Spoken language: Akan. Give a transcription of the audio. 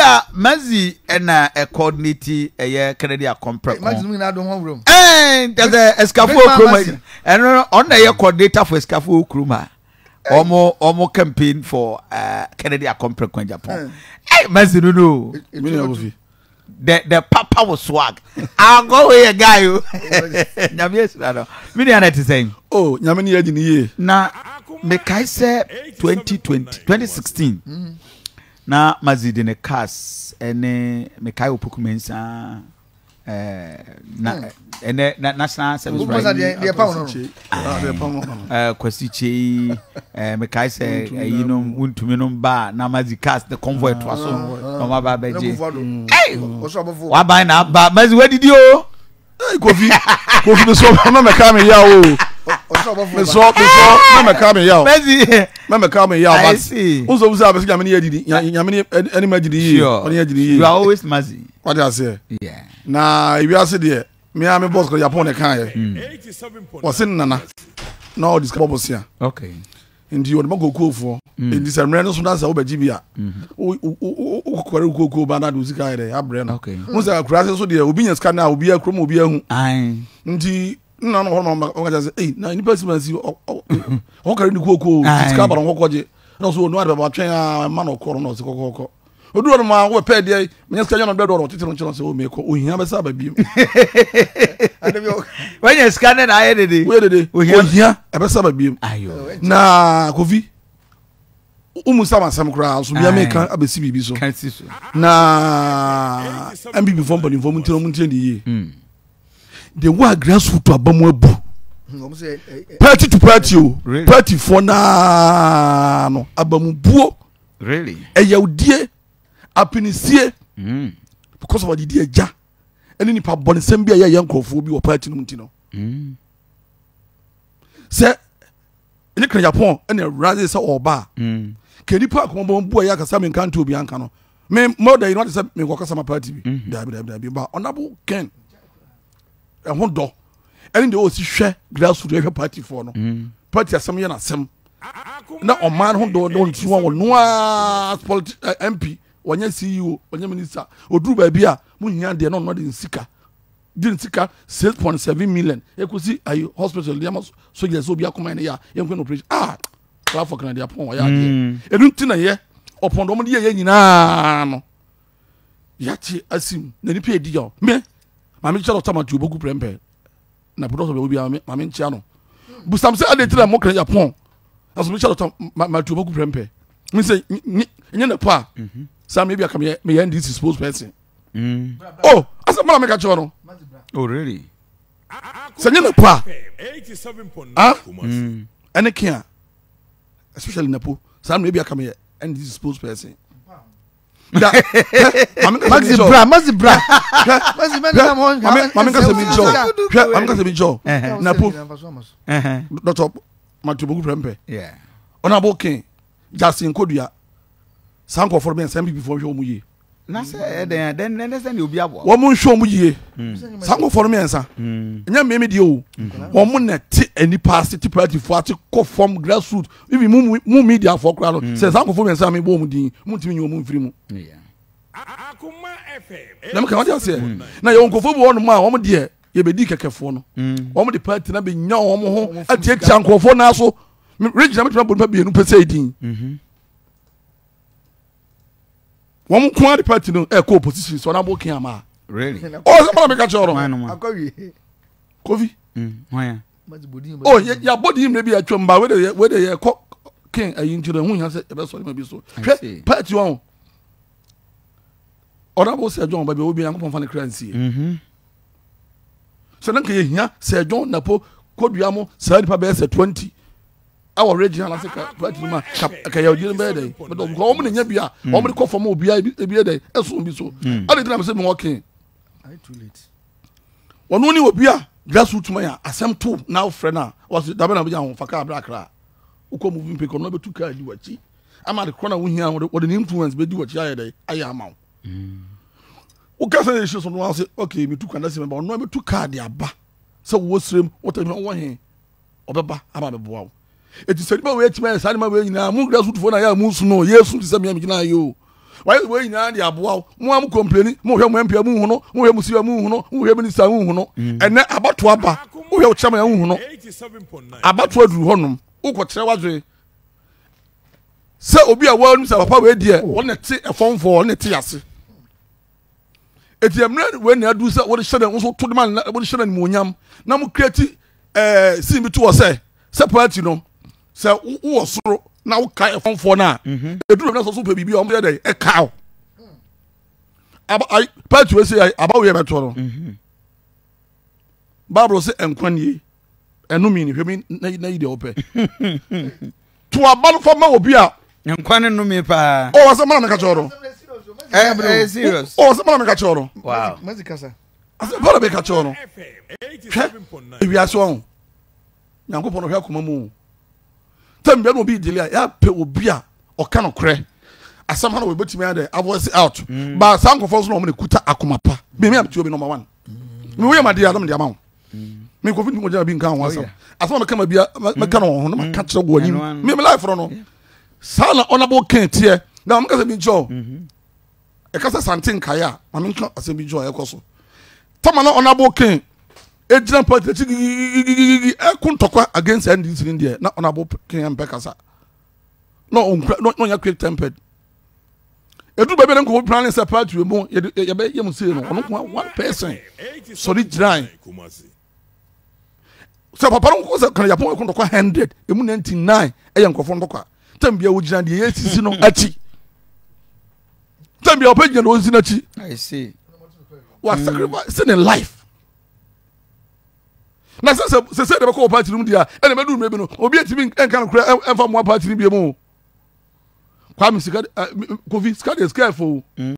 a Maxi na a coordinate Kennedy Agyapong. Maxi me na do home room. There's a escafo Kruma. And on the coordinator for escafo Kruma. Omo campaign for Kennedy Agyapong. Hey, Maxi no. The papa was swag. I'll go away a guy. Oh, Yamini Edini. Now, make I say 2016. Now, Mazid in a cast and Mekayo Pukumensa. And national service Kwesiche Mekai say you know won to minimum bar na Mazi cast the convoy to us no ma ba beje hey wa buy na ba Mazi where did you Kofi so na Mekai me ya o so na Mekai me ya o Mazi na Mekai me ya o but unso busa be nyame ne yadidi nyame ne ani magidi yi oni yadidi you are always Mazi what I say yeah na if you say there me am boss ko Japan kan ye 87 was nana na all this bubbles here okay ndi you go kuofo ndi se mre no so na sa obaji bia o kware kuoko ba na do sika ye abre no okay mo say akura so de obi nya sika na obi akrom obi ahu ai ndi na no ho no o ga say eh na ni person si o kare ni kuoko sika ba no kokoje no so no ade ba twen a ma no koro no se kokoko odu ma wo pe de me ska nya no be do titiro nchiro se o me ko ohia be sa ba biem when you scan na aye dede ohia e be sa ba biem ayo na Kofi umu sama sam kra so bia me kan abesi bibi so na NPP form body form ntiro mu ntire ye the wa grassroots abamu abu party to party o party for na no abamu buo really e yawdie apinisie because of the dia eni nipa bone sem bia ye yankrofo bi wo party no mti no se eni kan Japan eni raze se oba kedi pa ko mo bu ya kasa me kan to bi anka no me more than you know say me ko kasa ma party bi da ba honorable Ken e ho do eni de o si hwe grassroots party for no party asem ye na asem na o man ho do no ntu won no MP wanya CEO wanya minister oduru ba bia mu hia de no de nsika din sika 6.7 million ekusi ayi hospital de so je so bia kuma ne ya yenkwe no operation clap for Kennedy Agyapong ya de enu ntina ye opondo mo de ye nyina no yati asim na ni pe di yo me ma me chalo tamatu bogu prempe na product be obi ma me nchia no busam se ade tira mo Kennedy Agyapong aso me chalo tamatu bogu prempe me say nya na pa Sam maybe I come here, me this exposed person. Oh, as a man make a choro. Oh, really? Sanya pa. 87.9. And can especially Napo. Sam maybe I come here and this exposed person. Maxi bra. I'm going to be Joe. Napo. Not up my tubu prempe. Yeah. On a booking. Justin Kodia. Sanko for me some before show mu ye na say then send obi abo wo mu show mu ye sanko for me ensa nya me de o wo mu na ti ani party party for ati ko form grassroots we mu media for kra no say sanko for me ensa me bo mu din mu timi nyo mu mfiri mu Akoma FM na me kan what say na ye onko fo bo no ma wo mu de ye be di kekefo no wo mu de party na be nya wo mu ho ati ankofo fo na so regional me bo be nu pese din one quality party no echo opposition so na bokin ama really oh so make a choro akowi Kofi why oh ya body him be atwamba we dey king ayin tire hu yan say e be so ma bi so party one honorable Sir John ba be obi an ko fan currency so nan ka ye hia Sir John na po kodua mo sa nipa be say 20 our regional Africa party ma ka ya odi be dey but ko mo nya bia o mo ko form obi e dey eso bi so ade tena me say me working I too late wono ni obi a grassroots man ya asem to now friend na was da be na be jan faka abrakra uko moving pe ko no be tu ka di wachi ama de corner wo hia wo de influence be di wachi aye dey aye ama wo ka say issue so no say okay me tu ka na say me ba no me tu ka de aba say wo srem wo ta me wo he obeba ama be boa it is said we tima sani ma we nyina mu grassroots fo na ya mu su no yesu ti se me nyina yo we nyina de aboa mo am complain mo hwe mo MP mu hu no mo hwe musiwa mu hu no mo hwe minister mu hu no ene abato aba mo hwe chama ya hu no abato aduru honom ukọ kire wadwe se obi a wanu sa papa we die won te efonfo won te yase etiamre we na adu sa wo de hyede wo so to de man wo de hyede mu onyam na mo create sim bi to wo se party no se wo soro na wo kai efonfo na eduru na so pe bibi o mo de e ka aba party we say aba we beto no Bible say enkwanie enumi ni hwemi na yide ope to abalo for ma obi a enkwane no me pa o wasa mana meka choro serious o wasa mana meka choro wow mazikasa asa bala meka choro ebi aso Nyankopon no hwa koma mu tambia no obi dile ya pe obi a o ka no kre asama na we betimi ade avoice out ba sankofo so no mo kuta akoma pa me am ti obi number 1 me we ma dia adam dia ma me ko fit mo jana bi nkan ho asam asama me kama bia me ka no ho no ka kire go anyim me life ro no sala honorable king tie na mo ka se bi jo e ka se santin kaya ma me nka asem bi jo e ko so tama na honorable king ejina party e kuntokwa against NDC in there na honorable king empekasa no ya quick tempered edu bebe nko plan se party we mo ye be ye mo say no ono one person so the giant so papa nko se kan Japan kuntokwa 100 emu 99 e ye nkofo ndokwa tambia wo gina de ye sisi no achi tambia opagina no sisi na achi I see what sacrifice in life na se de ko party room dia ene medu mebi no obi etimi enka no kra enfa mo party ni bi mu kwa mi sika covid sika dey scare for